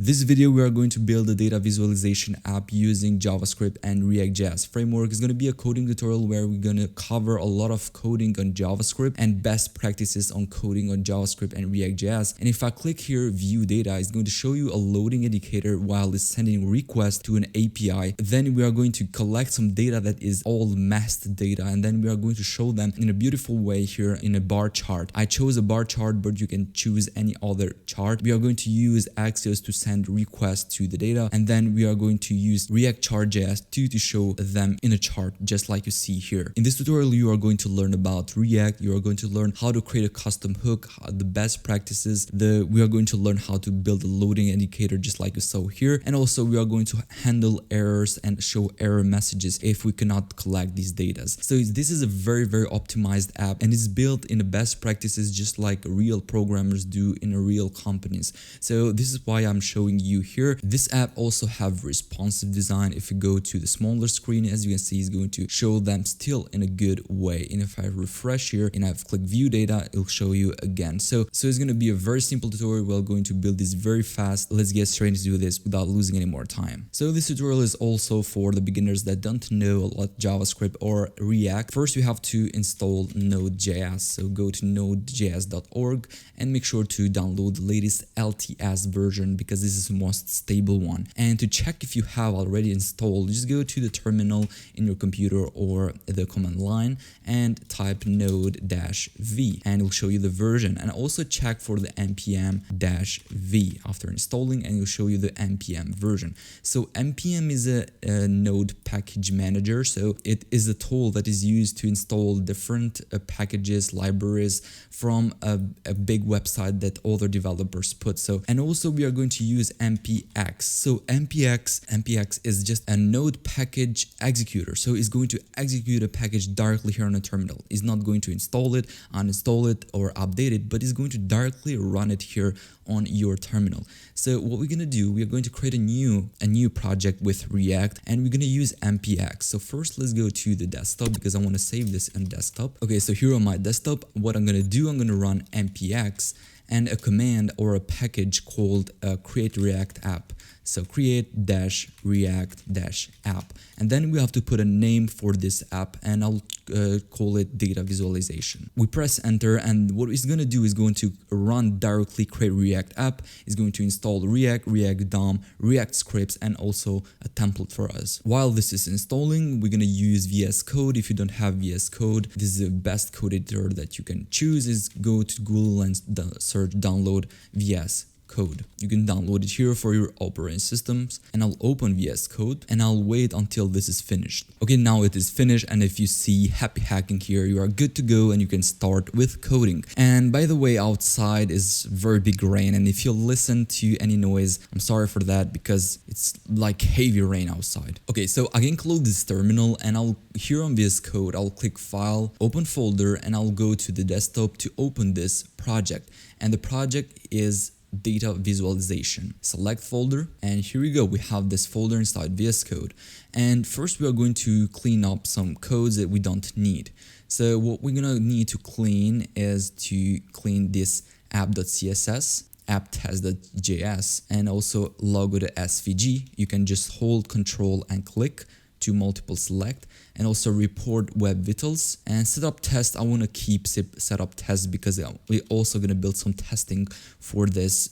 This video we are going to build a data visualization app using JavaScript and React.js framework. It's going to be a coding tutorial where we're going to cover a lot of coding on JavaScript and best practices on coding on JavaScript and React.js. And if I click here view data, it's going to show you a loading indicator while it's sending request to an API. Then we are going to collect some data that is all masked data, and then we are going to show them in a beautiful way here in a bar chart. I chose a bar chart, but you can choose any other chart. We are going to use Axios to send requests to the data, and then we are going to use React Chart.js to show them in a chart, just like you see here. In this tutorial, you are going to learn about React. You are going to learn how to create a custom hook, the best practices. We are going to learn how to build a loading indicator, just like you saw here. And also we are going to handle errors and show error messages if we cannot collect these data. So this is a very optimized app, and it's built in the best practices, just like real programmers do in real companies. So this is why I'm showing you here. This app also have responsive design. If you go to the smaller screen, as you can see, it's going to show them still in a good way. And if I refresh here and I've clicked view data, it'll show you again. So it's going to be a very simple tutorial. We're going to build this very fast. Let's get straight into this without losing any more time. So this tutorial is also for the beginners that don't know a lot JavaScript or React. First, you have to install Node.js. So go to nodejs.org and make sure to download the latest LTS version, because this is the most stable one. And to check if you have already installed, just go to the terminal in your computer or the command line and type node-v, and it'll show you the version. And also check for the npm-v after installing, and it'll show you the npm version. So npm is a node package manager. So it is a tool that is used to install different packages, libraries from a big website that other developers put. So, and also we are going to use npx. So npx is just a node package executor. So it's going to execute a package directly here on a terminal. It's not going to install it, uninstall it, or update it, but it's going to directly run it here on your terminal. So what we're going to do, we are going to create a new project with React, and we're going to use npx. So first, let's go to the desktop, because I want to save this on desktop. Okay, so here on my desktop, what I'm going to do, I'm going to run npx and a command or a package called create react app. So create-react-app, and then we have to put a name for this app, and I'll call it data visualization. We press enter, and what it's going to do is going to run directly create react app. It's going to install React DOM, React scripts, and also a template for us. While this is installing, we're going to use VS Code. If you don't have VS Code, this is the best code editor that you can choose. Is go to Google and search download VS Code. You can download it here for your operating systems, and I'll open VS Code and I'll wait until this is finished. Okay, now it is finished, and if you see happy hacking here, you are good to go and you can start with coding. And by the way, outside is very big rain, and if you listen to any noise, I'm sorry for that, because it's like heavy rain outside. Okay, so I can close this terminal, and I'll here on VS Code, I'll click File, Open Folder, and I'll go to the desktop to open this project. And the project is data visualization. Select folder, and here we go. We have this folder inside VS Code. And first we are going to clean up some codes that we don't need. So what we're gonna need to clean is to clean this app.css, app-test.js, and also logo.svg. You can just hold Control and click to multiple select, and also report web vitals and setup test. I want to keep setup test because we're also going to build some testing for this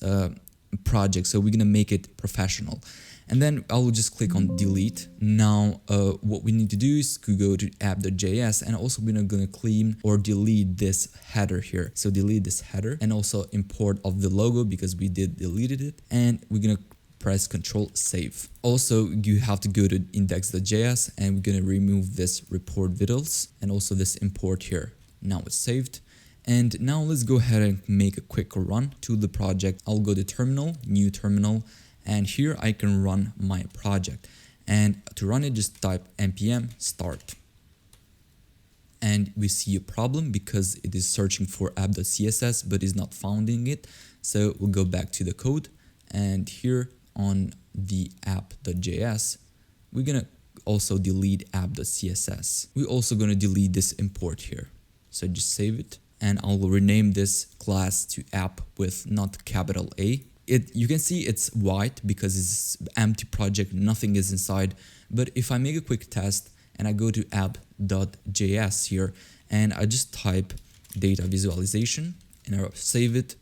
project, so we're going to make it professional. And then I'll just click on delete. Now what we need to do is to go to app.js, and also we're going to clean or delete this header here. So delete this header, and also import of the logo, because we deleted it, and we're going to press Control Save. Also, you have to go to index.js, and we're going to remove this report vitals and also this import here. Now it's saved. And now let's go ahead and make a quick run to the project. I'll go to terminal, new terminal, and here I can run my project. And to run it, just type npm start. And we see a problem because it is searching for app.css but is not finding it. So we'll go back to the code, and here on the app.js, we're gonna also delete app.css. We're also gonna delete this import here. So just save it, and I'll rename this class to app with not capital A. you can see it's white because it's empty project, nothing is inside. But if I make a quick test and I go to app.js here and I just type data visualization and I save it,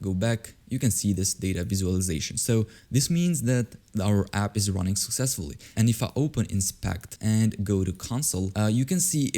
go back, you can see this data visualization. So this means that our app is running successfully. And if I open inspect and go to console, you can see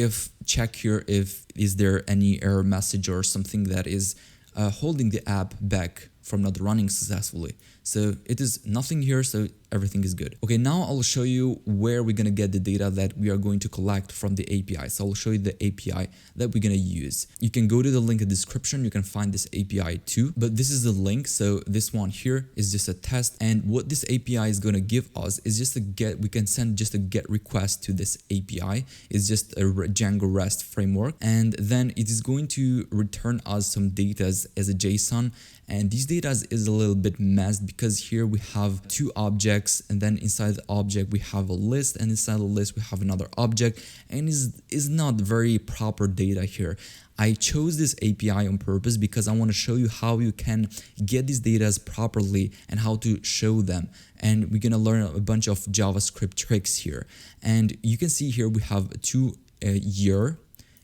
check here if is there any error message or something that is holding the app back from not running successfully. So it is nothing here, so everything is good. Okay, now I'll show you where we're gonna get the data that we are going to collect from the API. So I'll show you the API that we're gonna use. You can go to the link in the description, you can find this API too, but this is the link. So this one here is just a test, and what this API is gonna give us is just we can send just a GET request to this API. It's just a Django REST framework, and then it is going to return us some data as a JSON. And these data is a little bit messed because here we have two objects, and then inside the object we have a list, and inside the list we have another object, and is not very proper data here. I chose this API on purpose because I want to show you how you can get these data properly and how to show them. And we're gonna learn a bunch of JavaScript tricks here. And you can see here we have year.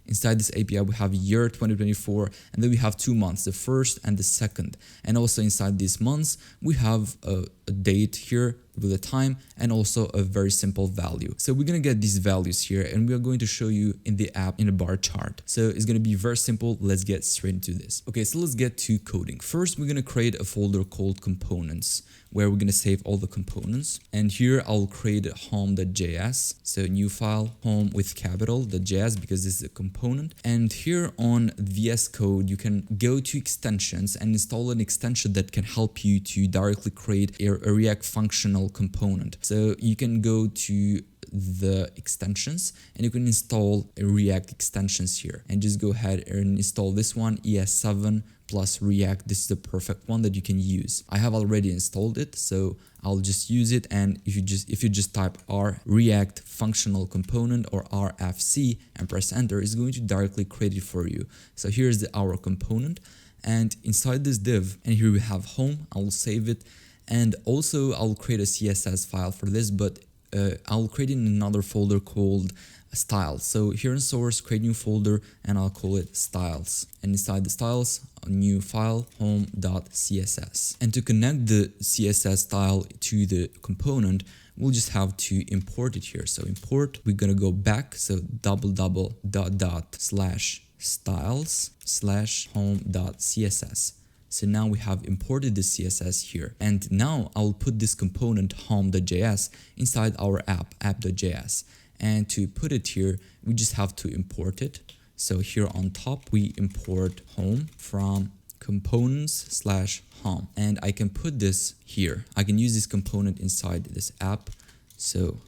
Inside this API, we have year 2024, and then we have 2 months, the first and the second. And also inside these months, we have a date here with a time and also a very simple value. So we're going to get these values here, and we are going to show you in the app in a bar chart. So it's going to be very simple. Let's get straight into this. Okay, so let's get to coding. First, we're going to create a folder called components, where we're going to save all the components. And here I'll create a home.js. So new file, home with capital.js, because this is a component. And here on VS Code, you can go to extensions and install an extension that can help you to directly create a React functional component. So you can go to the extensions and you can install a React extensions here, and just go ahead and install this one, ES7 plus React. This is the perfect one that you can use. I have already installed it, so I'll just use it. And if you just type R React functional component or RFC and press enter, it's going to directly create it for you. So here's our component, and inside this div, and here we have home. I'll save it, and also I'll create a CSS file for this, but I'll create in another folder called styles. So here in source, create new folder, and I'll call it styles. And inside the styles, a new file, home.css. And to connect the CSS style to the component, we'll just have to import it here. So import, we're gonna go back. So //styles/home.css. So now we have imported the CSS here. And now I'll put this component home.js inside our app.js. And to put it here, we just have to import it. So here on top, we import home from components/home. And I can put this here. I can use this component inside this app. So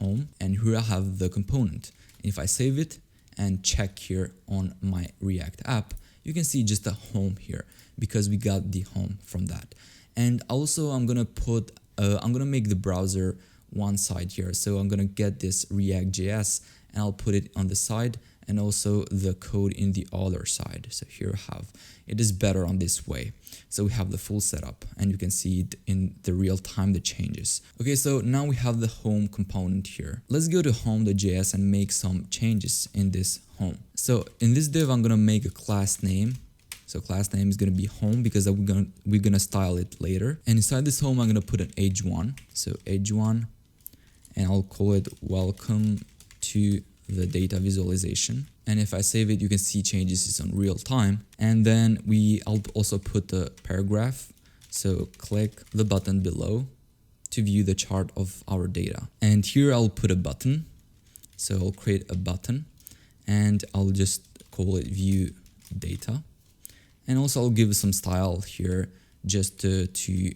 home, and here I have the component. And if I save it and check here on my React app, you can see just a home here because we got the home from that. And also I'm gonna make the browser one side here. So I'm gonna get this React.js and I'll put it on the side, and also the code in the other side. So here I have, it is better on this way. So we have the full setup, and you can see it in the real time, the changes. Okay, so now we have the home component here. Let's go to home.js and make some changes in this home. So in this div, I'm gonna make a class name. So class name is gonna be home because we're gonna style it later. And inside this home, I'm gonna put an h1. So h1, and I'll call it welcome to the data visualization. And if I save it, you can see changes is on real time. And then I'll also put the paragraph. So click the button below to view the chart of our data. And here I'll put a button. So I'll create a button, and I'll just call it view data. And also I'll give some style here just to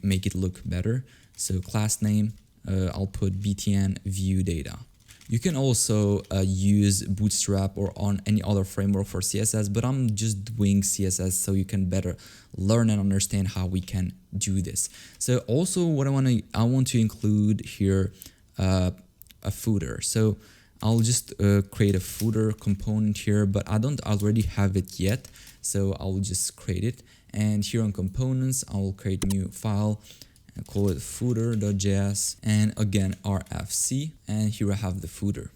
make it look better. So class name, I'll put btn view data. You can also use Bootstrap or on any other framework for CSS, but I'm just doing CSS so you can better learn and understand how we can do this. So also what I want to include here a footer. So I'll just create a footer component here, but I don't already have it yet. So I'll just create it. And here on components, I will create a new file and call it footer.js, and again RFC, and here I have the footer.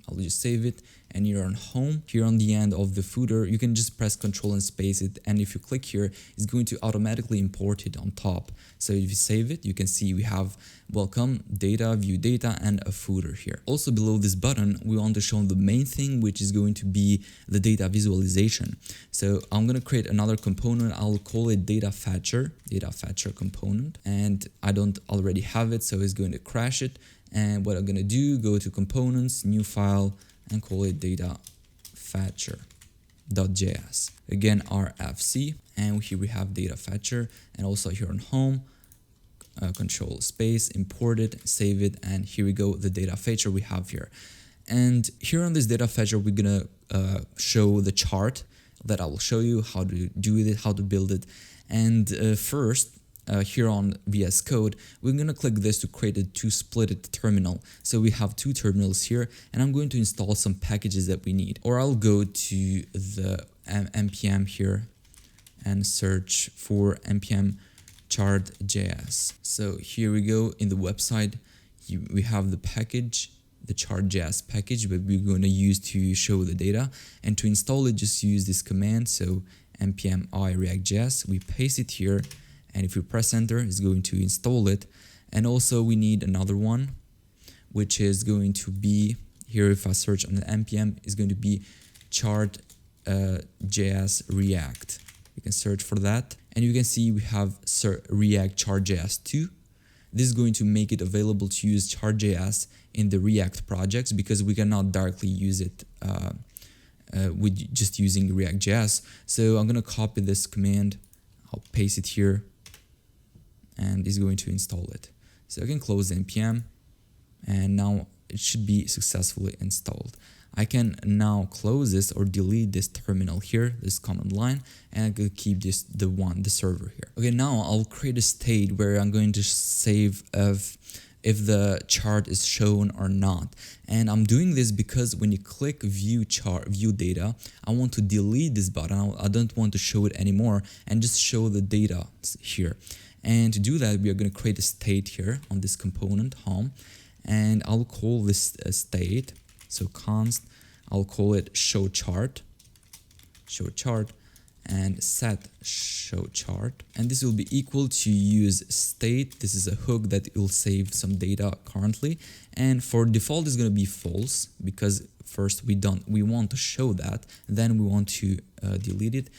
I'll just save it, and here on home, here on the end of the footer, you can just press Ctrl and space it, and if you click here, it's going to automatically import it on top. So if you save it, you can see we have welcome, data, view data, and a footer here. Also below this button, we want to show the main thing, which is going to be the data visualization. So I'm going to create another component. I'll call it data fetcher component, and I don't already have it, so it's going to crash it. And what I'm going to do, go to components, new file, and call it data fetcher.js. Again, RFC, and here we have data fetcher, and also here on home, control space, import it, save it, and here we go, the data fetcher we have here. And here on this data fetcher, we're going to show the chart that I will show you how to do it, how to build it. And first, here on VS Code, we're going to click this to create a split terminal. So we have two terminals here, and I'm going to install some packages that we need. Or I'll go to the npm here and search for npm Chart.js. So here we go in the website. We have the package, the Chart.js package, that we're going to use to show the data. And to install it, just use this command. So npm I react.js, we paste it here. And if we press enter, it's going to install it. And also we need another one, which is going to be here. If I search on the npm, is going to be Chart.js React. You can search for that. And you can see we have React Chart.js 2. This is going to make it available to use Chart.js in the React projects, because we cannot directly use it with just using React.js. So I'm going to copy this command. I'll paste it here, and it's going to install it. So I can close the npm, and now it should be successfully installed. I can now close this or delete this terminal here, this command line, and I could keep this the server here. Okay, now I'll create a state where I'm going to save if the chart is shown or not. And I'm doing this because when you click view data, I want to delete this button. I don't want to show it anymore and just show the data here. And to do that, we are going to create a state here on this component home, and I'll call this state. So const, I'll call it show chart, and set show chart, and this will be equal to use state. This is a hook that will save some data currently, and for default is going to be false, because first we want to show that, then we want to delete it.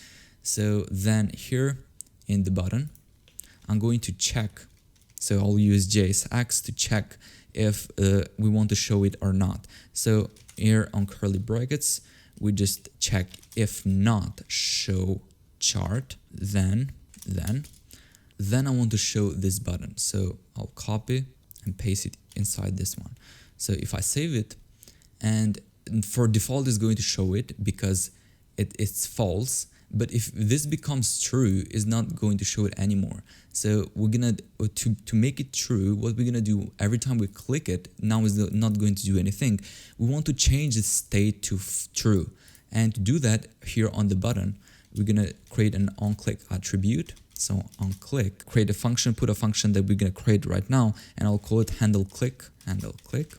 So then here in the button, I'm going to check. So I'll use JSX to check if we want to show it or not. So here on curly brackets, we just check if not show chart, then I want to show this button. So I'll copy and paste it inside this one. So if I save it, and for default is going to show it because it's false. But if this becomes true, it's not going to show it anymore. So we're gonna to make it true, what we're gonna do every time we click it, now is not going to do anything. We want to change the state to true, and to do that, here on the button, we're gonna create an onClick attribute. So onClick, create a function, put a function that we're gonna create right now, and I'll call it handle click,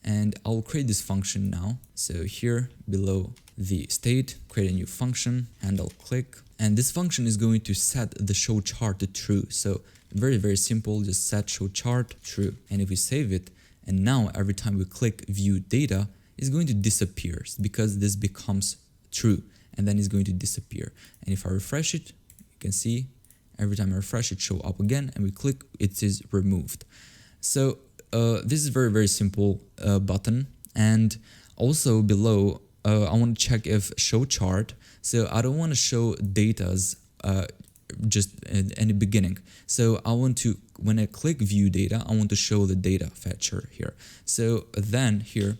and I'll create this function now. So here below the state, create a new function, handle click, and this function is going to set the show chart to true. So very, very simple, just set show chart true. And if we save it, and now every time we click view data, it's going to disappear because this becomes true, and then it's going to disappear. And if I refresh it, you can see every time I refresh it, show up again, and we click, it is removed. So this is very, very simple button. And also below, I want to check if show chart. So I don't want to show datas just in the beginning. So I want to, when I click view data, I want to show the data fetcher here. So then here,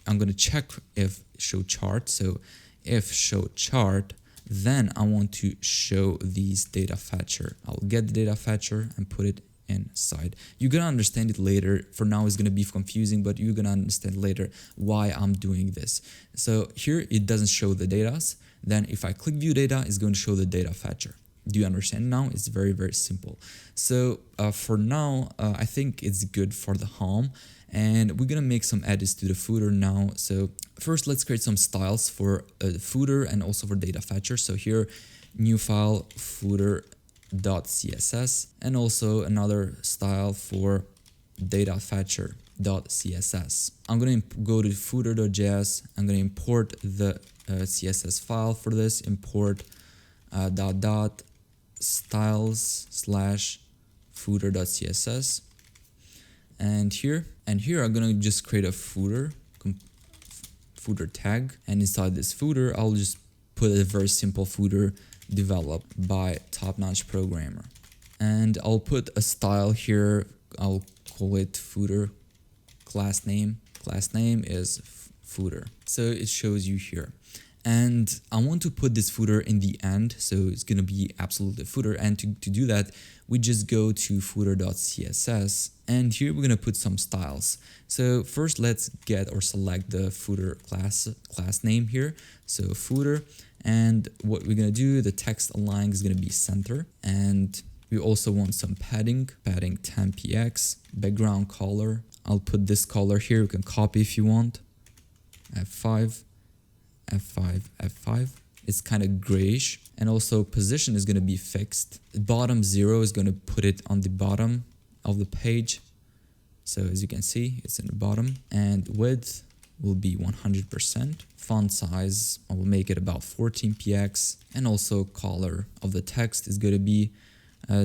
I'm going to check if show chart. So if show chart, then I want to show these data fetcher. I'll get the data fetcher and put it inside. You're gonna understand it later. For now it's gonna be confusing, but you're gonna understand later why I'm doing this. So here it doesn't show the data. Then if I click view data, it's going to show the data fetcher. Do you understand now? It's very, very simple. So for now, I think it's good for the home, and we're gonna make some edits to the footer now. So first, let's create some styles for the footer and also for data fetcher. So here, new file footer.css, and also another style for data fetcher.css. I'm gonna go to footer.js. I'm gonna import the CSS file for this. Import styles/footer.css, and here I'm gonna just create a footer tag, and inside this footer I'll just put a very simple footer developed by top-notch programmer, and I'll put a style here. I'll call it footer. Class name is footer, so it shows you here. And I want to put this footer in the end, so it's going to be absolutely footer. And to do that, we just go to footer.css, and here we're going to put some styles. So first, let's get or select the footer class name here. So footer, and what we're going to do, the text align is going to be center, and we also want some padding 10px, background color. I'll put this color here. You can copy if you want. F5. It's kind of grayish, and also position is going to be fixed. Bottom 0 is going to put it on the bottom of the page. So as you can see, it's in the bottom, and width will be 100%. Font size, I will make it about 14px, and also color of the text is going to be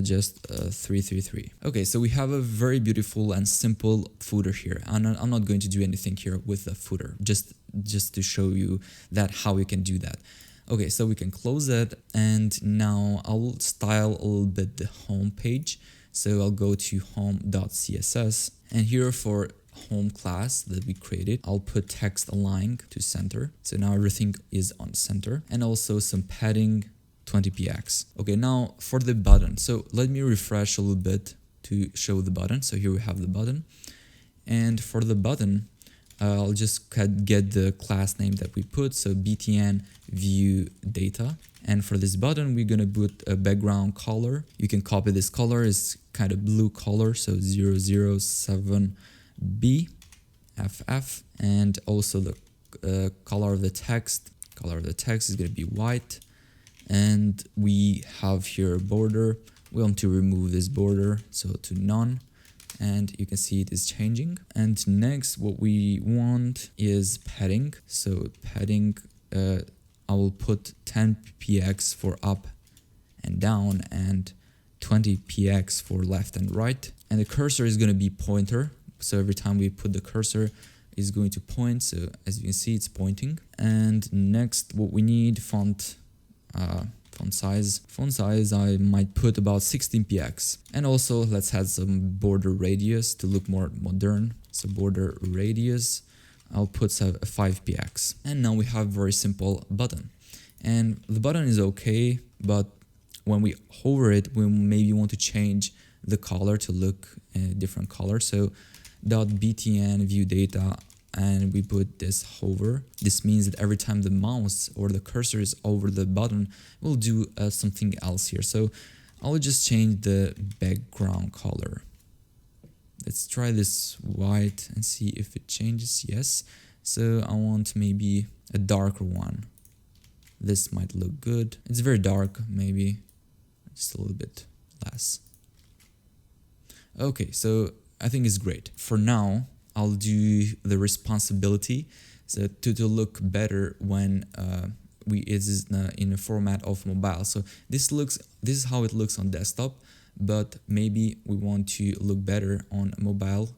just 333. Okay, so we have a very beautiful and simple footer here, and I'm not going to do anything here with the footer, just to show you that how we can do that. Okay, so we can close it, and now I'll style a little bit the home page. So I'll go to home.css, and here for home class that we created, I'll put text align to center. So now everything is on center, and also some padding 20px. Okay, now for the button. So let me refresh a little bit to show the button. So here we have the button, and for the button, I'll just get the class name that we put. So btn view data, and for this button, we're gonna put a background color. You can copy this color. It's kind of blue color, so 007B FF, and also the color of the text. Color of the text is gonna be white. And we have here a border. We want to remove this border, so to none. And you can see it is changing. And next, what we want is padding. So padding, I will put 10px for up and down, and 20px for left and right. And the cursor is going to be pointer. So every time we put the cursor, is going to point. So as you can see, it's pointing. And next, what we need, font size. Font size, I might put about 16px. And also let's add some border radius to look more modern. So border radius, I'll put 5px. And now we have a very simple button. And the button is okay, but when we hover it, we maybe want to change the color to look a different color. So .btn view data, and we put this hover. This means that every time the mouse or the cursor is over the button, we'll do something else here. So I'll just change the background color. Let's try this white and see if it changes. Yes. So I want maybe a darker one. This might look good. It's very dark, maybe just a little bit less. Okay, so I think it's great. For now, I'll do the responsibility, so to look better when it is in a format of mobile. So this is how it looks on desktop, but maybe we want to look better on mobile.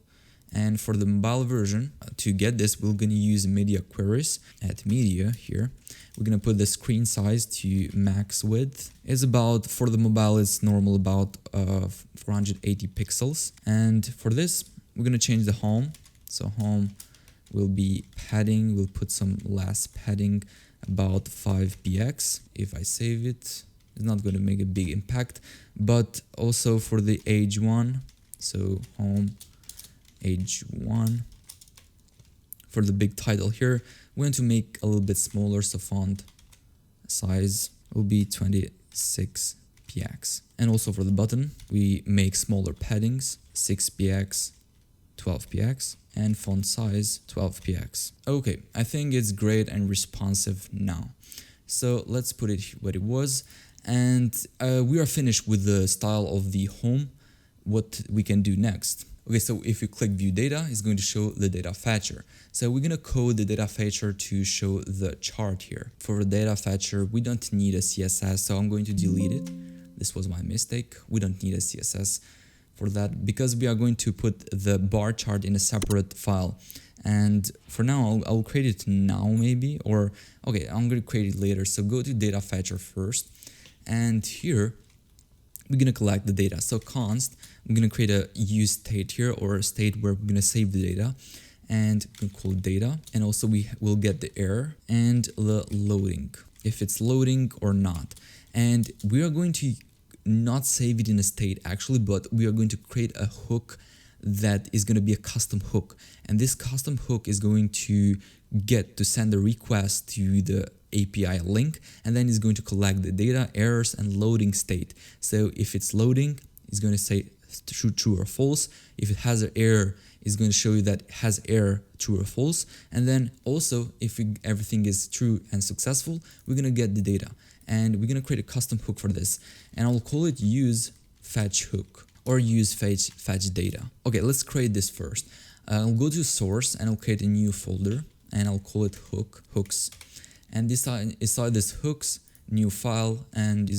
And for the mobile version, to get this, we're going to use media queries. At media here, we're going to put the screen size to max width. It's about, for the mobile, it's normal about 480 pixels. And for this, we're going to change the home. So home will be padding. We'll put some less padding, about 5px. If I save it, it's not going to make a big impact. But also for the age one, so home age 1. For the big title here, we want to make a little bit smaller, so font size will be 26px. px. And also for the button, we make smaller paddings, 6px, 12px, and font size 12px. Okay, I think it's great and responsive now. So let's put it what it was. And we are finished with the style of the home. What we can do next. Okay, so if you click view data, it's going to show the data fetcher. So we're going to code the data fetcher to show the chart here. For the data fetcher, we don't need a CSS, so I'm going to delete it. This was my mistake. We don't need a CSS for that because we are going to put the bar chart in a separate file. And for now, I'll create it now maybe, or okay, I'm going to create it later. So go to data fetcher first. And here, we're going to collect the data. So const, I'm going to create a use state here, or a state where we're going to save the data, and we can call data. And also we will get the error and the loading, if it's loading or not. And we are going to not save it in a state actually, but we are going to create a hook that is going to be a custom hook. And this custom hook is going to get to send a request to the API link, and then it's going to collect the data, errors, and loading state. So if it's loading, it's going to say true or false. If it has an error, it's going to show you that it has error, true or false. And then also, if everything is true and successful, we're going to get the data. And we're going to create a custom hook for this. And I'll call it use fetch hook or use fetch data. Okay, let's create this first. I'll go to source and I'll create a new folder and I'll call it hooks. And inside this hooks, new file, and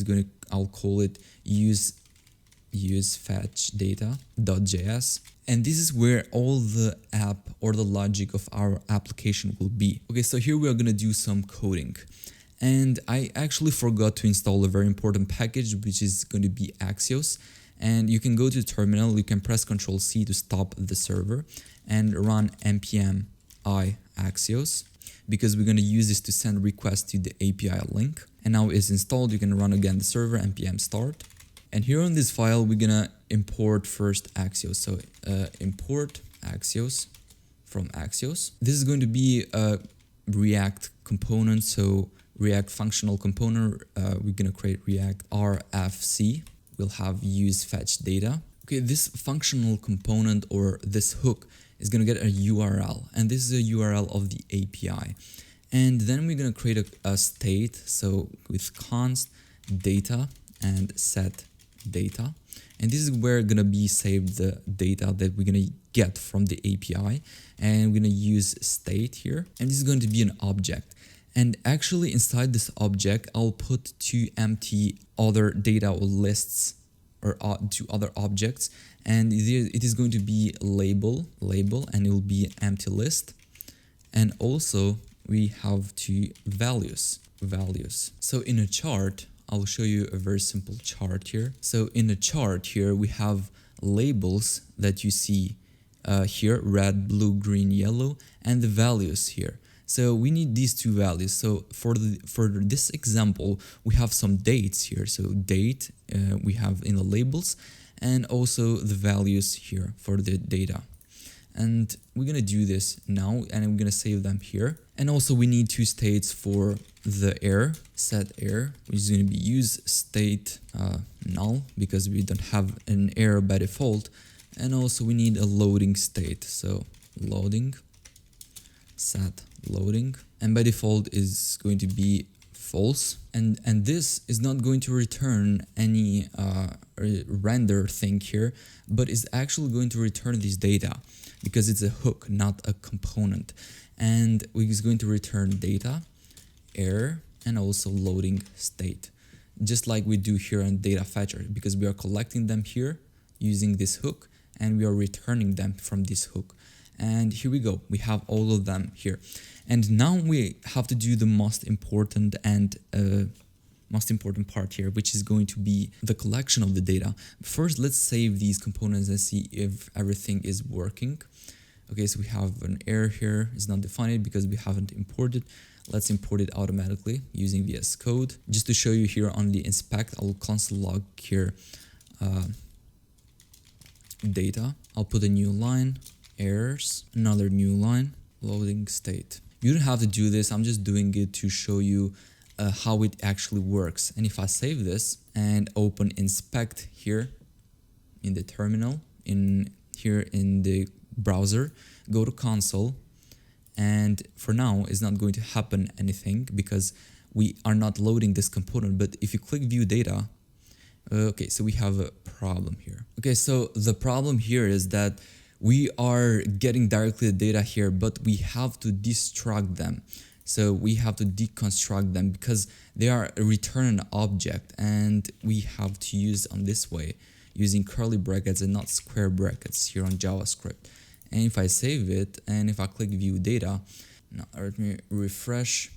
I'll call it use fetch data.js. And this is where all the app or the logic of our application will be. Okay, so here we are gonna do some coding. And I actually forgot to install a very important package, which is going to be Axios. And you can go to terminal, you can press Ctrl+C to stop the server and run npm I Axios, because we're going to use this to send requests to the API link. And now it's installed, you can run again the server, npm start. And here on this file, we're going to import first Axios. So import Axios from Axios. This is going to be a React component. So React functional component, we're going to create React RFC. We'll have use fetch data. Okay, this functional component or this hook is going to get a URL, and this is a URL of the API. And then we're going to create a state, so with const data and set data. And this is where going to be saved the data that we're going to get from the API. And we're going to use state here. And this is going to be an object. And actually inside this object, I'll put two empty other data or lists or two other objects. And it is going to be label, and it will be an empty list. And also we have two values. So in a chart, I'll show you a very simple chart here. So in a chart here, we have labels that you see here, red, blue, green, yellow, and the values here. So we need these two values. So for this example, we have some dates here. So date we have in the labels, and also the values here for the data. And we're gonna do this now, and we're gonna save them here. And also we need two states for the error, set error, which is gonna be use state null, because we don't have an error by default. And also we need a loading state. So loading, set loading, and by default is going to be false. And this is not going to return any render thing here, but is actually going to return this data because it's a hook, not a component. And we're going to return data, error, and also loading state, just like we do here in data fetcher, because we are collecting them here using this hook, and we are returning them from this hook. And here we go, we have all of them here. And now we have to do the most important part here, which is going to be the collection of the data. First, let's save these components and see if everything is working. Okay, so we have an error here, it's not defined because we haven't imported. Let's import it automatically using VS Code. Just to show you here on the inspect, I'll console log here data. I'll put a new line, errors, another new line, loading state. You don't have to do this, I'm just doing it to show you how it actually works. And if I save this and open inspect here in the terminal, here in the browser, go to console, and for now it's not going to happen anything because we are not loading this component. But if you click view data, okay, so we have a problem here. Okay, so the problem here is that we are getting directly the data here, but we have to destruct them. So we have to deconstruct them because they are a return an object, and we have to use on this way using curly brackets and not square brackets here on JavaScript. And if I save it and if I click view data, now let me refresh.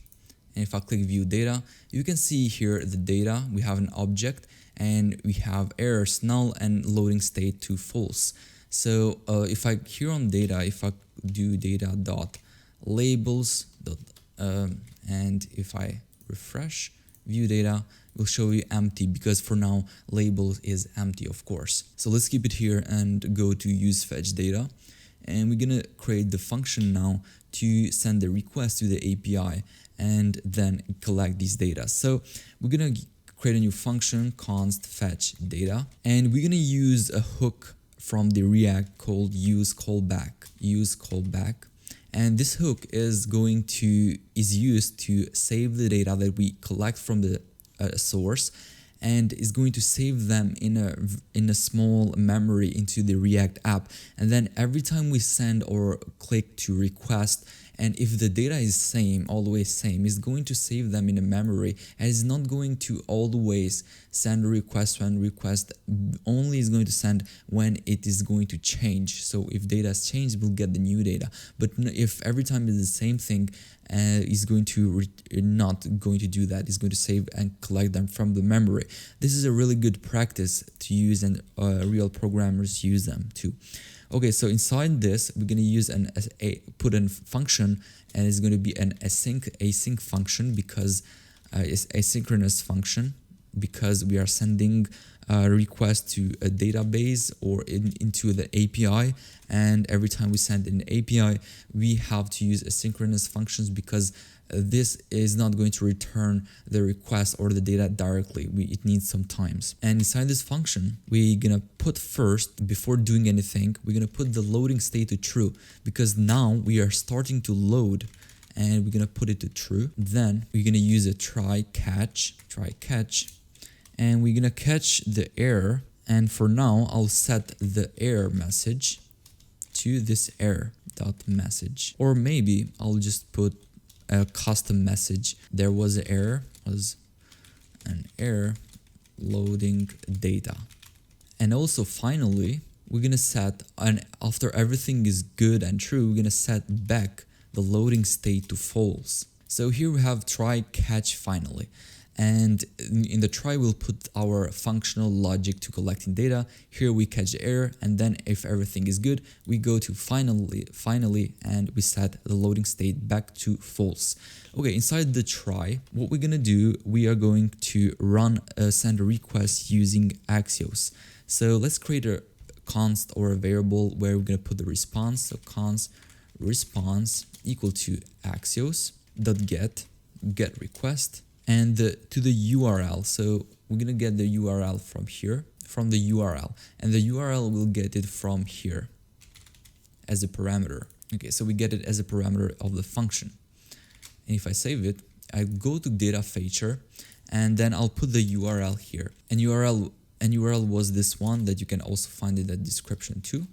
And if I click view data, you can see here the data. We have an object and we have errors null and loading state to false. So if I here on data, if I do data dot labels dot and if I refresh view data, will show you empty because for now label is empty, of course. So let's keep it here and go to use fetch data, and we're gonna create the function now to send the request to the API and then collect these data. So we're gonna create a new function const fetch data, and we're gonna use a hook from the React called use callback. And this hook is used to save the data that we collect from the source, and is going to save them in a small memory into the React app. And then every time we send or click to request, and if the data is always same, it's going to save them in a memory, and it's not going to always send a request when request only is going to send when it is going to change. So if data has changed, we'll get the new data. But if every time it's the same thing, is going to not going to do that. It's going to save and collect them from the memory. This is a really good practice to use, and real programmers use them too. Okay, so inside this, we're going to use put in function, and it's going to be an async function because it's asynchronous function because we are sending a request to a database or into the API, and every time we send an API, we have to use asynchronous functions because this is not going to return the request or the data directly. It needs some times. And inside this function, we're gonna put first, before doing anything, we're gonna put the loading state to true because now we are starting to load, and we're gonna put it to true. Then we're gonna use a try catch, and we're gonna catch the error. And for now, I'll set the error message to this error.message, or maybe I'll just put a custom message. There was an error loading data. And also finally, we're gonna set, and after everything is good and true, we're gonna set back the loading state to false. So here we have try catch finally. And in the try, we'll put our functional logic to collecting data. Here we catch the error, and then if everything is good, we go to finally, and we set the loading state back to false. Okay, inside the try, what we're gonna do, we are going to send a request using Axios. So let's create a const or a variable where we're gonna put the response. So const response equal to Axios.get request. And to the URL, so we're gonna get the URL from here, from the URL, and the URL will get it from here as a parameter. Okay, so we get it as a parameter of the function. And if I save it, I go to data feature, and then I'll put the URL here. And URL was this one that you can also find in the description too.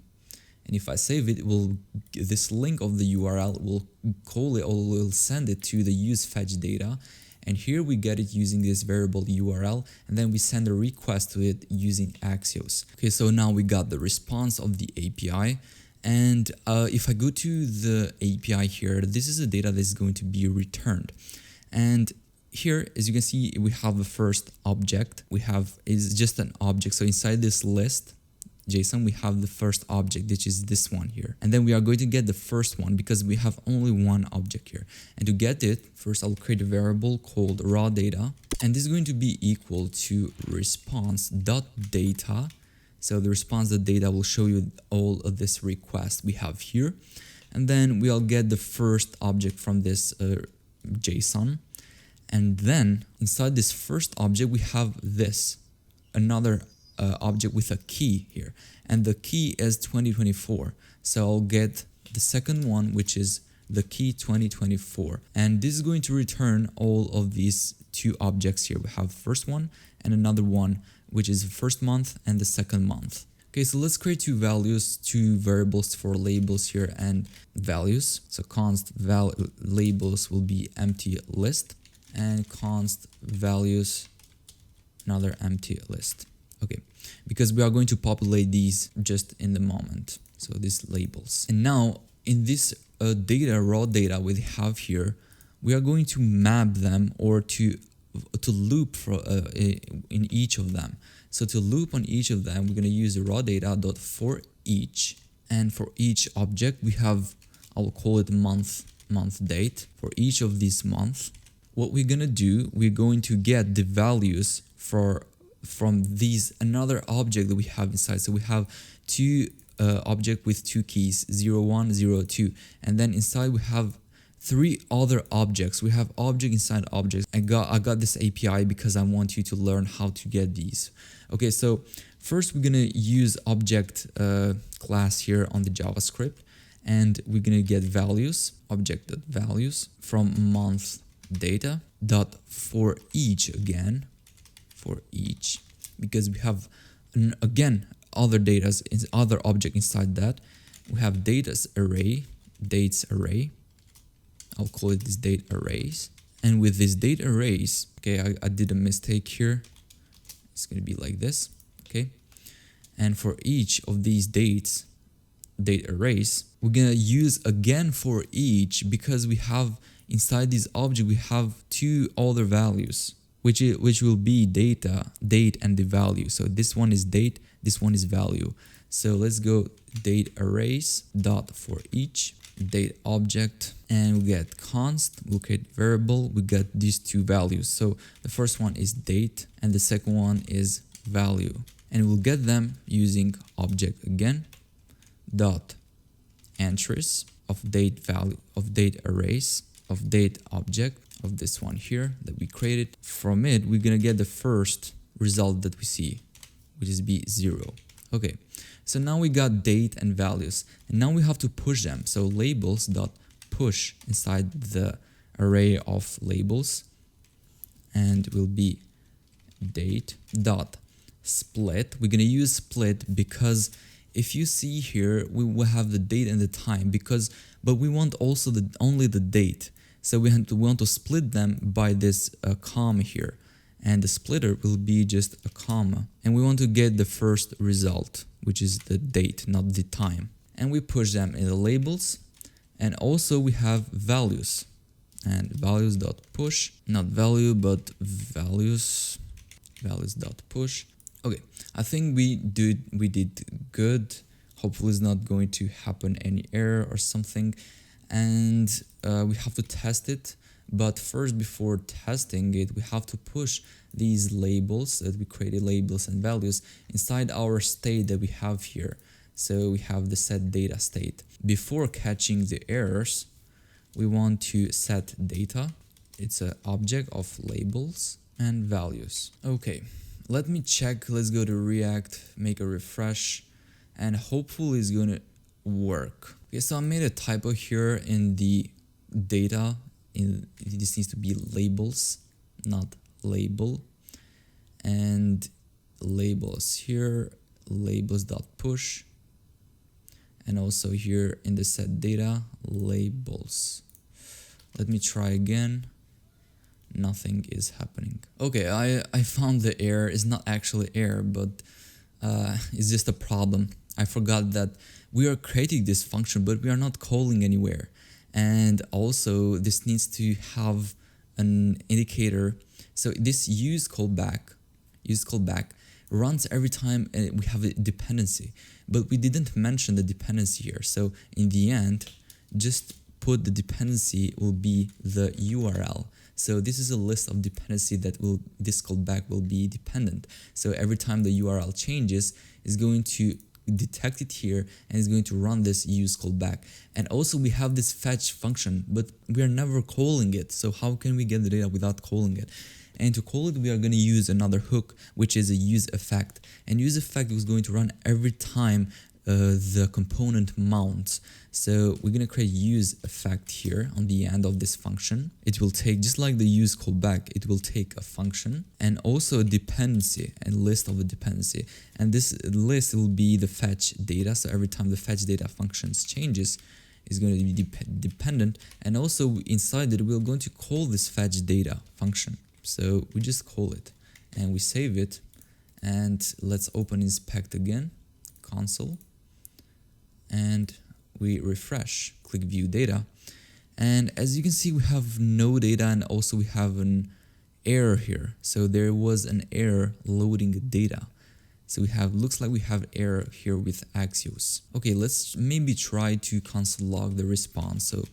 And if I save it, this link of the URL will call it, or will send it to the use fetch data. And here we get it using this variable URL, and then we send a request to it using Axios. Okay, so now we got the response of the API. And if I go to the API here, this is the data that is going to be returned. And here, as you can see, we have the first object. Is just an object. So inside this list, JSON, we have the first object, which is this one here. And then we are going to get the first one because we have only one object here. And to get it, first I'll create a variable called raw data. And this is going to be equal to response.data. So the response.data will show you all of this request we have here. And then we'll get the first object from this JSON. And then inside this first object, we have this, another object with a key here. And the key is 2024. So I'll get the second one, which is the key 2024. And this is going to return all of these two objects here. We have first one and another one, which is the first month and the second month. Okay, so let's create two values, two variables for labels here and values. So const labels will be empty list, and const values, another empty list. Okay, because we are going to populate these just in the moment. So these labels. And now in this raw data we have here, we are going to map them or to loop in each of them. So to loop on each of them, we're going to use the raw data dot for each, and for each object we have, I'll call it month date. For each of these months, what we're going to do, we're going to get the values from these another object that we have inside. So we have two object with two keys, 0, 1, 0, 2, and then inside we have three other objects. We have object inside objects. I got this API because I want you to learn how to get these. Okay, so first we're gonna use object class here on the JavaScript, and we're gonna get values, object.values from month data dot for each again, for each, because we have again other data, other object inside that. We have dates array, I'll call it this date arrays. And with this date arrays, okay, I did a mistake here. It's gonna be like this, okay? And for each of these date arrays, we're gonna use again for each, because we have inside this object, we have two other values, which will be date and the value. So this one is date, this one is value. So let's go date arrays dot for each date object, and we get const, we'll create variable, we get these two values. So the first one is date and the second one is value, and we'll get them using object again dot entries of date value, of date arrays, of date object, of this one here that we created. From it we're gonna get the first result that we see, which is b0. Okay, so now we got date and values, and now we have to push them. So labels dot push inside the array of labels, and will be date dot split. We're gonna use split because if you see here, we will have the date and the time, but we want also only the date. So we want to split them by this comma here, and the splitter will be just a comma, and we want to get the first result, which is the date, not the time. And we push them in the labels, and also we have values, and values dot push, not value but values dot push. Okay, I think we did good. Hopefully it's not going to happen any error or something, and we have to test it. But first, before testing it, we have to push these labels that we created, labels and values, inside our state that we have here. So we have the set data state. Before catching the errors, we want to set data. It's an object of labels and values. Okay, let me check. Let's go to React, make a refresh, and hopefully it's gonna work. Okay, so I made a typo here in the data. This needs to be labels, not label, and labels here, labels dot push, and also here in the set data labels. Let me try again. Nothing is happening. Okay, I found the error. It's not actually error, but it's just a problem. I forgot that we are creating this function, but we are not calling anywhere. And also this needs to have an indicator. So this use callback runs every time we have a dependency, but we didn't mention the dependency here. So in the end, just put the dependency will be the URL. So this is a list of dependency that this callback will be dependent. So every time the URL changes, it's going to detect it here and it's going to run this use callback. And also we have this fetch function, but we are never calling it. So how can we get the data without calling it? And to call it, we are going to use another hook, which is a use effect. And use effect is going to run every time the component mounts. So we're going to create use effect here on the end of this function. It will take, just like the use callback, it will take a function and also a dependency and list of a dependency. And this list will be the fetch data. So every time the fetch data functions changes, is going to be dependent. And also inside it, we're going to call this fetch data function. So we just call it and we save it. And let's open inspect again, console. And we refresh, click view data. And as you can see, we have no data and also we have an error here. So there was an error loading data. So we have, looks like we have error here with Axios. Okay, let's maybe try to console log the response. So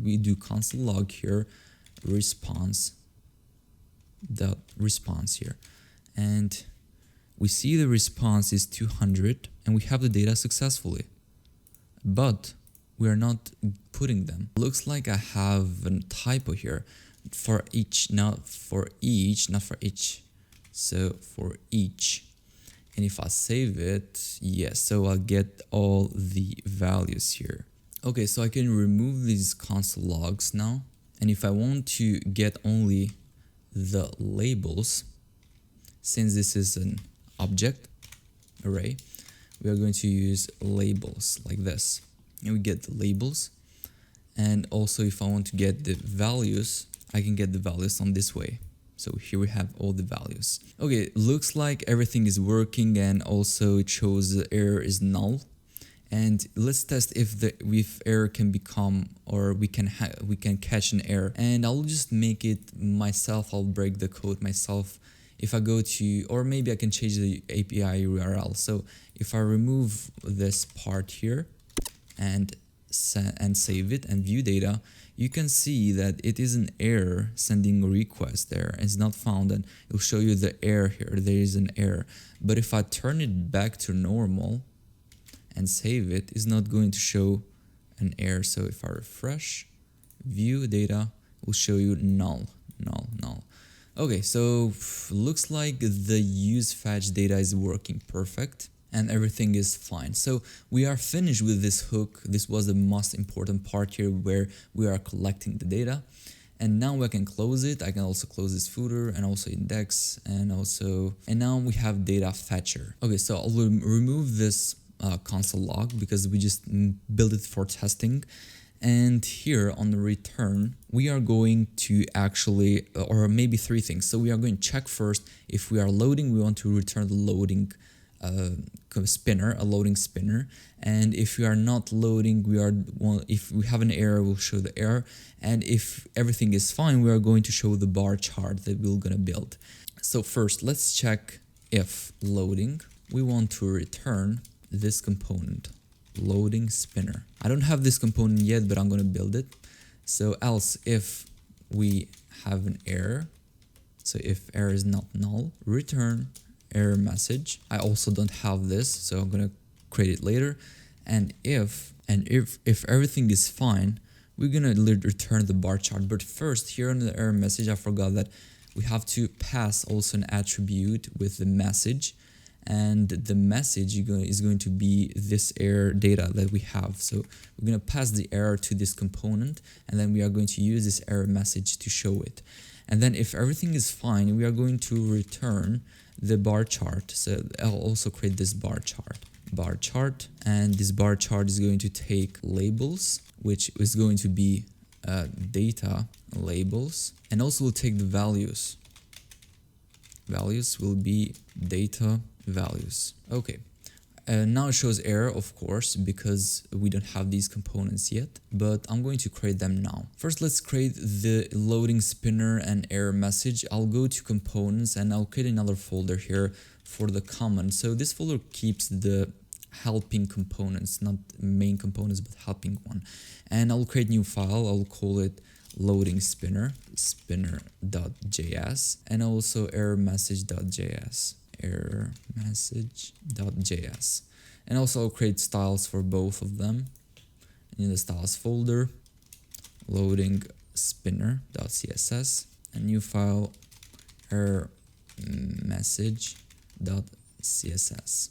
we do console log here, response here. And we see the response is 200 and we have the data successfully. But we are not putting them. Looks like I have a typo here for each, not for each, not for each. So for each. And if I save it, yes, so I'll get all the values here. Okay, so I can remove these console logs now. And if I want to get only the labels, since this is an object array, we are going to use labels like this. And we get the labels. And also if I want to get the values, I can get the values on this way. So here we have all the values. Okay, looks like everything is working and also it shows the error is null. And let's test if the error can become, or we can catch an error. And I'll just make it myself. I'll break the code myself. If I go to, or maybe I can change the API URL. So if I remove this part here and save it and view data, you can see that it is an error sending a request there. It's not found and it'll show you the error here. There is an error. But if I turn it back to normal and save it, it's not going to show an error. So if I refresh, view data will show you null. Okay, so looks like the use fetch data is working perfect and everything is fine. So we are finished with this hook. This was the most important part here where we are collecting the data. And now I can close it. I can also close this footer and also index and now we have data fetcher. Okay, so I'll remove this console log because we just built it for testing. And here on the return, we are going to actually, or maybe three things. So we are going to check first if we are loading, we want to return the loading spinner, a loading spinner. And if we are not loading, if we have an error, we'll show the error. And if everything is fine, we are going to show the bar chart that we're gonna build. So first, let's check if loading. We want to return this component, loading spinner. I don't have this component yet, but I'm going to build it. So else if we have an error, so if error is not null, return error message. I also don't have this, so I'm going to create it later. And if everything is fine, we're going to return the bar chart. But first, here on the error message, I forgot that we have to pass also an attribute with the message. And the message is going to be this error data that we have. So we're going to pass the error to this component, and then we are going to use this error message to show it. And then if everything is fine, we are going to return the bar chart. So I'll also create this bar chart, and this bar chart is going to take labels, which is going to be data labels, and also will take the values. Values will be data values. Okay, now it shows error, of course, because we don't have these components yet, but I'm going to create them now. First, let's create the loading spinner and error message. I'll go to components and I'll create another folder here for the common. So this folder keeps the helping components, not main components, but helping one. And I'll create a new file. I'll call it loading spinner, spinner.js, and also error message.js. And also I'll create styles for both of them. In the styles folder, loading spinner.css, a new file error message.css.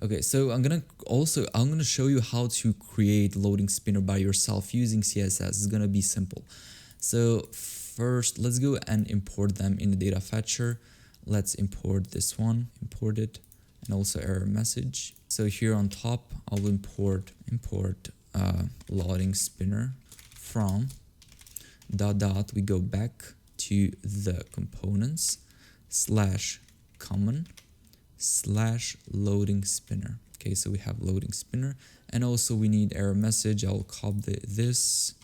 Okay, so I'm gonna show you how to create loading spinner by yourself using CSS. It's gonna be simple. So first, let's go and import them in the data fetcher. Let's import this one, import it, and also error message. So here on top, I'll import loading spinner from ... We go back to the components /common /loading spinner. Okay, so we have loading spinner, and also we need error message. I'll copy this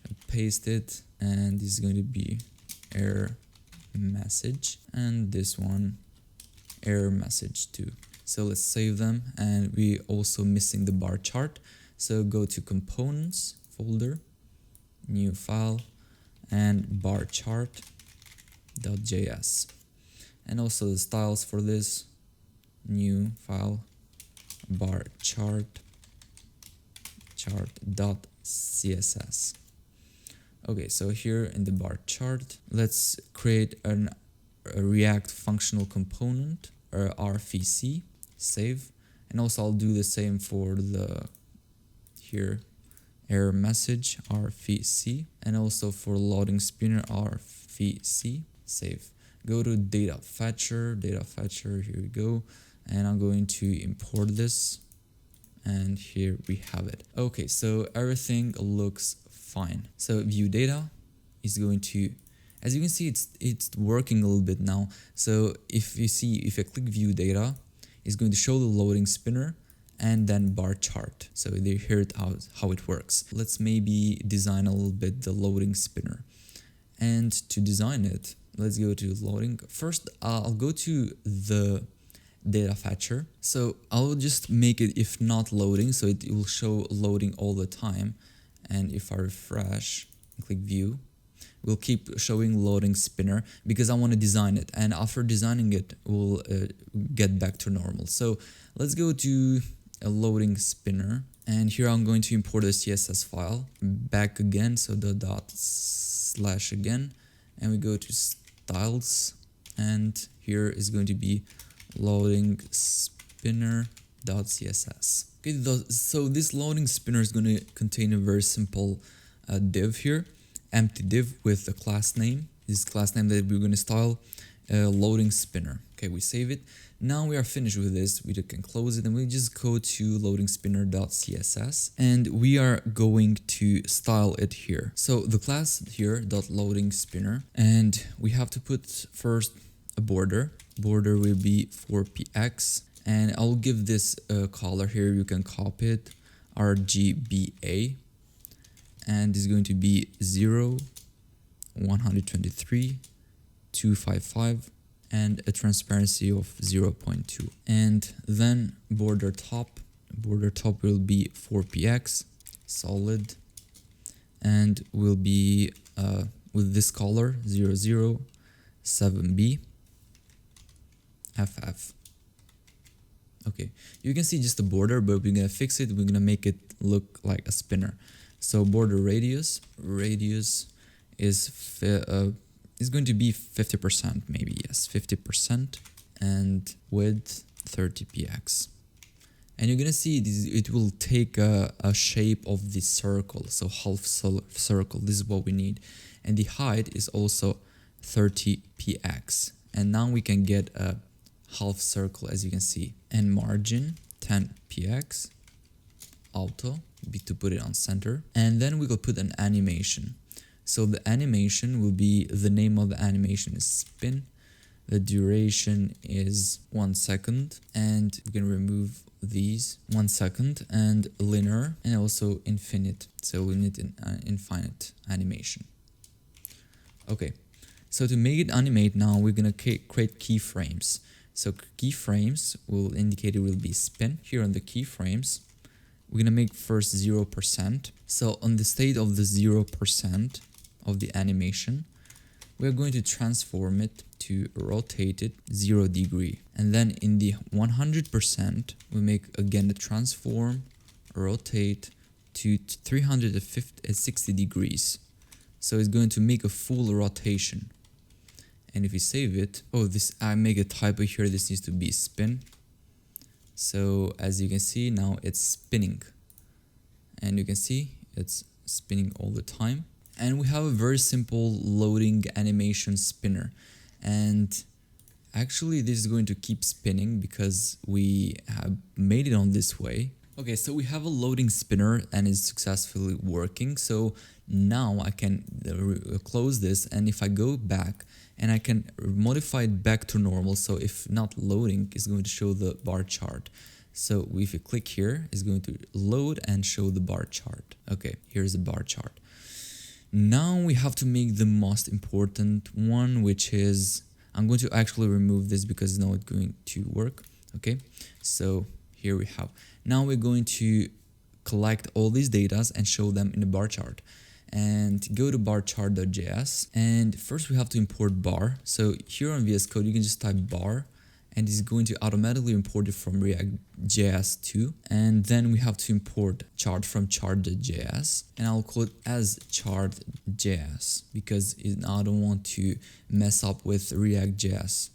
and paste it, and this is going to be error message, and this one error message too. So let's save them, and we also missing the bar chart. So go to components folder, new file, and bar chart.js, and also the styles for this, new file, bar chart.css. Okay, so here in the bar chart, let's create a React functional component, or RFC, save, and also I'll do the same for the here error message RFC, and also for loading spinner RFC, save. Go to data fetcher, here we go, and I'm going to import this, and here we have it. Okay, so everything looks fine. So view data is going to, as you can see, it's working a little bit now. So if I click view data, it's going to show the loading spinner and then bar chart. So they hear it out how it works. Let's maybe design a little bit the loading spinner. And to design it, let's go to loading. First, I'll go to the data fetcher. So I'll just make it if not loading, so it will show loading all the time. And if I refresh and click view, we'll keep showing loading spinner because I want to design it. And after designing it, we'll get back to normal. So let's go to a loading spinner. And here I'm going to import a CSS file back again. So the / again, and we go to styles, and here is going to be loading spinner.css. Okay, so this loading spinner is going to contain a very simple div here, empty div with a class name. This class name that we're going to style loading spinner. Okay, we save it. Now we are finished with this. We can close it, and we just go to loading spinner.css, and we are going to style it here. So the class here .loading spinner, and we have to put first a border. Border will be 4px, and I'll give this color here. You can copy it, RGBA, and it's going to be 0, 123, 255, and a transparency of 0.2. And then border top will be 4px solid, and will be with this color 007b ff. Okay, you can see just the border, but we're gonna fix it. We're gonna make it look like a spinner. So border radius is going to be 50%, maybe, yes, 50%, and width 30px. And you're gonna see this, it will take a shape of the circle, so half circle. This is what we need, and the height is also 30px. And now we can get a half circle, as you can see, and margin 10px, auto to put it on center, and then we will put an animation. So the animation will be, the name of the animation is spin, the duration is 1 second, and we can remove these 1 second, and linear, and also infinite. So we need an infinite animation. Okay, so to make it animate now, we're gonna create keyframes. So keyframes will indicate it will be spin. Here on the keyframes, we're gonna make first 0%. So on the state of the 0% of the animation, we're going to transform it to rotate it 0 degree. And then in the 100%, we make again the transform, rotate to 360 degrees. So it's going to make a full rotation. And if we save it, oh, I make a typo here. This needs to be spin. So as you can see, now it's spinning. And you can see it's spinning all the time. And we have a very simple loading animation spinner. And actually this is going to keep spinning because we have made it on this way. Okay, so we have a loading spinner and it's successfully working. So now I can close this, and if I go back and I can modify it back to normal. So if not loading, it's going to show the bar chart. So if you click here, it's going to load and show the bar chart. Okay, here's the bar chart. Now we have to make the most important one, which is, I'm going to actually remove this because now it's going to work. Okay, so here we have. Now we're going to collect all these data and show them in the bar chart. And go to bar chart.js, and first we have to import bar. So here on VS Code you can just type bar and it's going to automatically import it from React.js 2. And then we have to import chart from Chart.js, and I'll call it as Chart.js because I don't want to mess up with React.js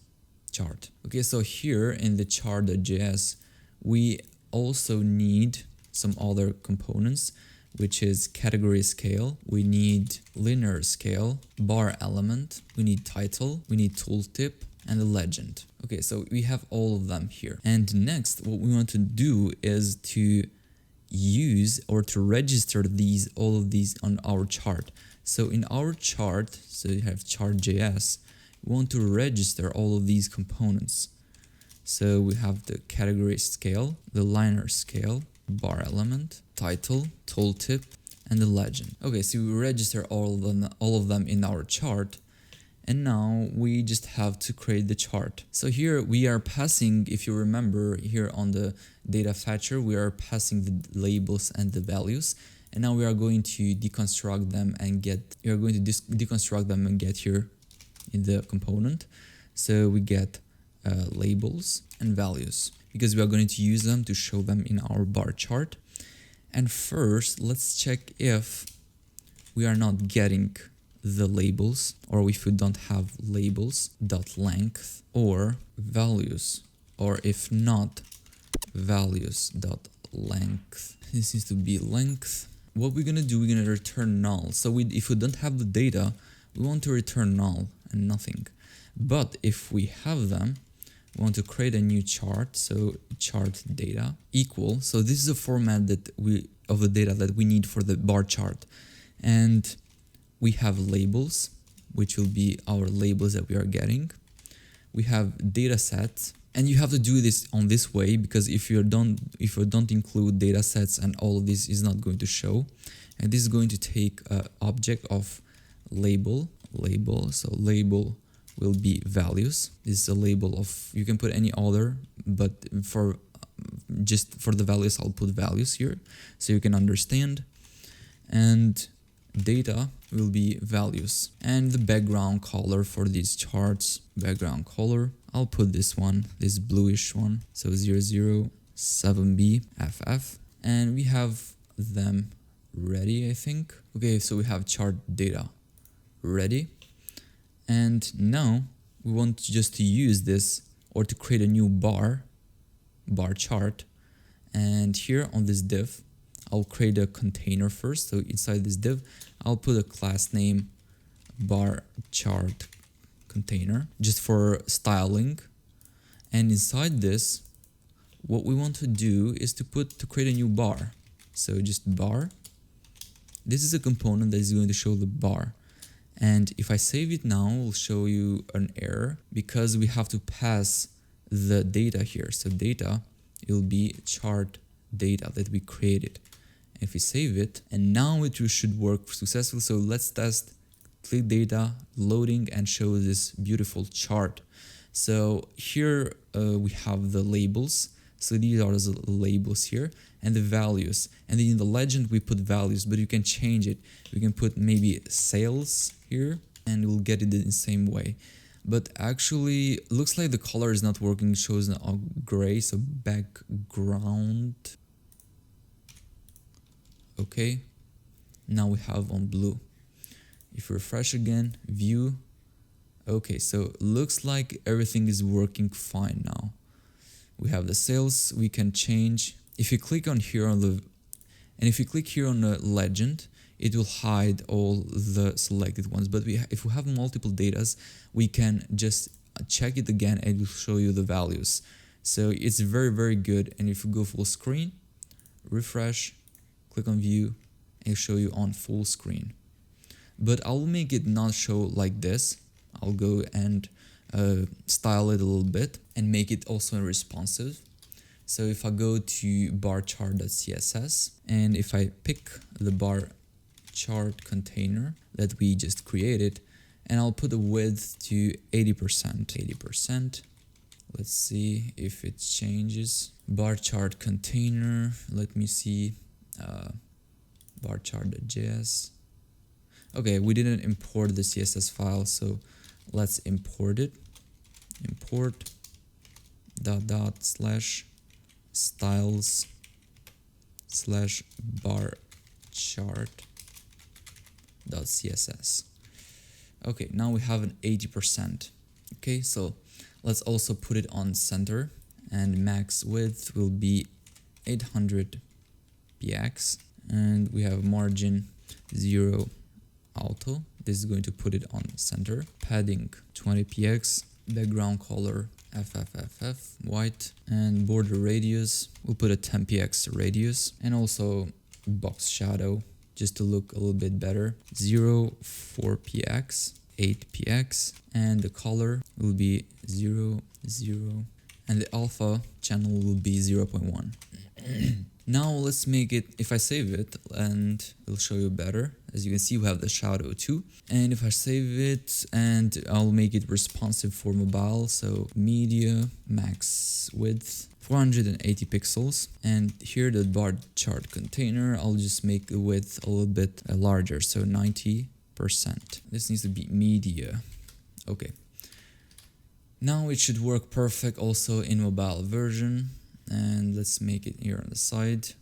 chart. Okay, so here in the Chart.js we also need some other components, which is category scale, we need linear scale, bar element, we need title, we need tooltip, and the legend. Okay, so we have all of them here. And next, what we want to do is to use or to register all of these on our chart. So in our chart, so you have Chart.js, we want to register all of these components. So we have the category scale, the linear scale, bar element, title, tooltip, and the legend. Okay, so we register all of them in our chart, and now we just have to create the chart. So here we are passing, if you remember here on the data fetcher, we are passing the labels and the values, and now we are going to deconstruct them and get here in the component. So we get labels and values, because we are going to use them to show them in our bar chart. And first, let's check if we are not getting the labels, or if we don't have labels dot length or values, or if not values dot length. This needs to be length. What we're gonna do, we're gonna return null. So if we don't have the data, we want to return null and nothing. But if we have them, we want to create a new chart. So chart data equal. So this is a format of the data that we need for the bar chart. And we have labels, which will be our labels that we are getting. We have data sets, and you have to do this on this way, because if you don't include data sets, and all of this is not going to show. And this is going to take an object of label. So label will be values. This is a label of, you can put any other, but just for the values, I'll put values here so you can understand. And data will be values. And the background color for these charts, background color, I'll put this one, this bluish one. So 007B FF. And we have them ready, I think. Okay, so we have chart data ready. And now we want just to use this, or to create a new bar chart. And here on this div, I'll create a container first. So inside this div, I'll put a class name bar chart container, just for styling. And inside this, what we want to do is to create a new bar. So just bar. This is a component that is going to show the bar. And if I save it now, it will show you an error because we have to pass the data here. So data, it will be chart data that we created. If we save it, and now it should work successfully. So let's test, click data, loading, and show this beautiful chart. So here we have the labels. So these are the labels here, and the values. And then in the legend, we put values, but you can change it. We can put maybe sales here, and we'll get it in the same way. But actually looks like the color is not working. It shows a gray, so background. Okay, now we have on blue. If we refresh again, view. Okay, so looks like everything is working fine now. We have the sales, we can change. If you click on here on the, and if you click here on the legend, it will hide all the selected ones. But if we have multiple datas, we can just check it again and it will show you the values. So it's very, very good. And if you go full screen, refresh, click on view, and it'll show you on full screen. But I'll make it not show like this. I'll go and style it a little bit and make it also responsive. So if I go to bar chart.css and if I pick the bar chart container that we just created, and I'll put the width to 80%. Let's see if it changes. Bar chart container, let me see, bar chart.js. Okay, we didn't import the CSS file, so let's import it. Import /styles /bar chart.css. Okay, now we have an 80%. Okay, so let's also put it on center, and max width will be 800 px, and we have margin 0 auto. This is going to put it on center. Padding 20 px, background color FFFF white, and border radius, we'll put a 10 px radius, and also box shadow just to look a little bit better, 4 px, 8 px, and the color will be 0, 0, and the alpha channel will be 0.1. Now let's make it, if I save it, and it'll show you better. As you can see, we have the shadow too. And if I save it, and I'll make it responsive for mobile, so media, max width, 480 pixels. And here the bar chart container, I'll just make the width a little bit larger, so 90%. This needs to be media. Okay. Now it should work perfect also in mobile version. And let's make it here on the side,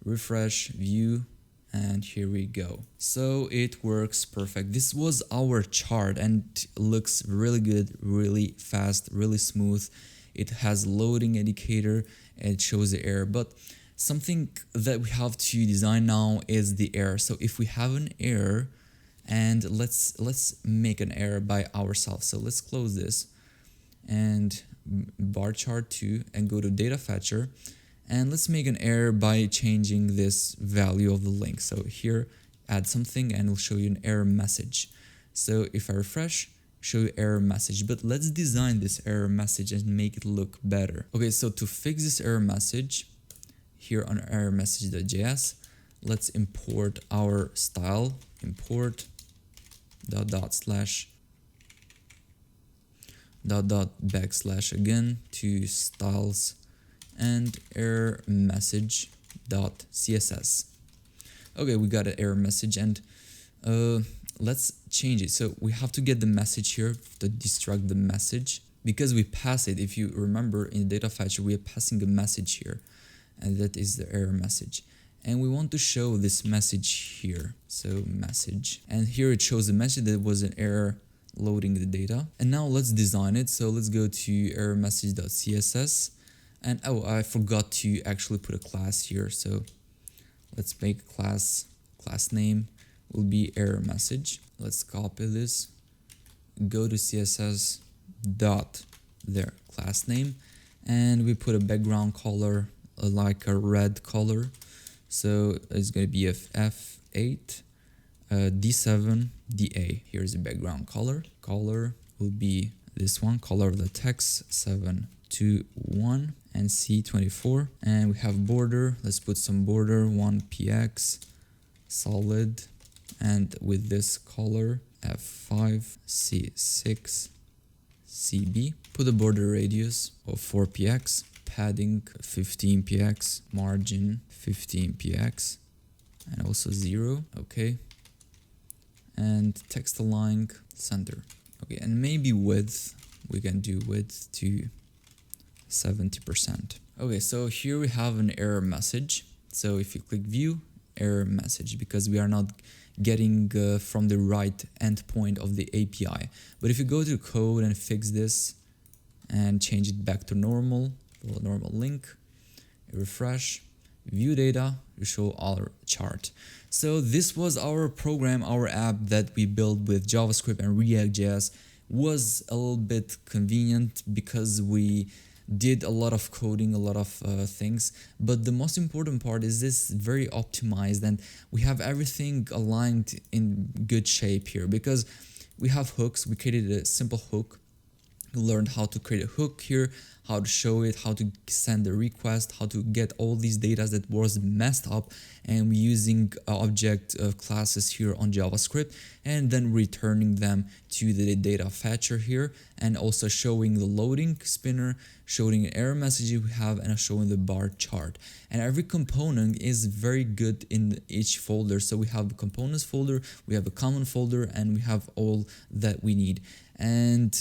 refresh, view, and here we go. So it works perfect. This was our chart and looks really good, really fast, really smooth. It has loading indicator and it shows the error, but something that we have to design now is the error. So if we have an error, and let's make an error by ourselves. So let's close this and bar chart 2 and go to data fetcher, and let's make an error by changing this value of the link. So here add something and it'll show you an error message. So if I refresh, show you error message, but let's design this error message and make it look better. Okay, so to fix this error message, here on error message.js, let's import our style, import // again to styles and error message.css. Okay, we got an error message, and let's change it. So we have to get the message here to destruct the message, because we pass it. If you remember, in the data fetcher we are passing a message here, and that is the error message, and we want to show this message here. So message, and here it shows the message that was an error loading the data. And now let's design it. So let's go to error message.css, and oh, I forgot to actually put a class here. So let's make a class name will be error message. Let's copy this, go to css dot their class name, and we put a background color like a red color. So it's going to be F8 D7 DA. Here's the background color. Color will be this one, color of the text 721 and C24. And we have border. Let's put some border 1px solid, and with this color F5 C6 CB. Put a border radius of 4px, padding 15px, margin 15px, and also 0. Okay. and text align center. Okay, and maybe width, we can do width to 70%. Okay, so here we have an error message. So if you click view, error message, because we are not getting from the right endpoint of the API. But if you go to code and fix this and change it back to normal link, refresh, view data, we show our chart. So this was our program, our app that we built with JavaScript and React.js. Was a little bit convenient because we did a lot of coding, a lot of things, but the most important part is this very optimized, and we have everything aligned in good shape here because we have hooks. We created a simple hook. We learned how to create a hook here, how to show it, how to send a request, how to get all these data that was messed up, and we're using object classes here on JavaScript, and then returning them to the data fetcher here, and also showing the loading spinner, showing an error message we have, and showing the bar chart. And every component is very good in each folder. So we have a components folder, we have a common folder, and we have all that we need. And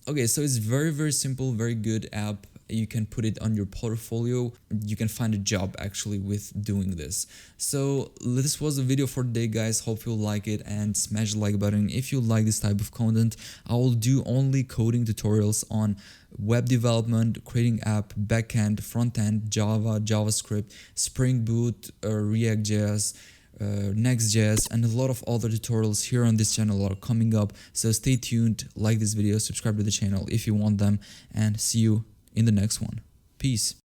okay, so it's very simple, very good app. You can put it on your portfolio. You can find a job actually with doing this. So this was the video for today, guys. Hope you like it, and smash the like button if you like this type of content. I will do only coding tutorials on web development, creating app, backend, frontend, Java, JavaScript, Spring Boot, React.js, Next.js, and a lot of other tutorials here on this channel are coming up. So stay tuned, like this video, subscribe to the channel if you want them, and see you in the next one. Peace.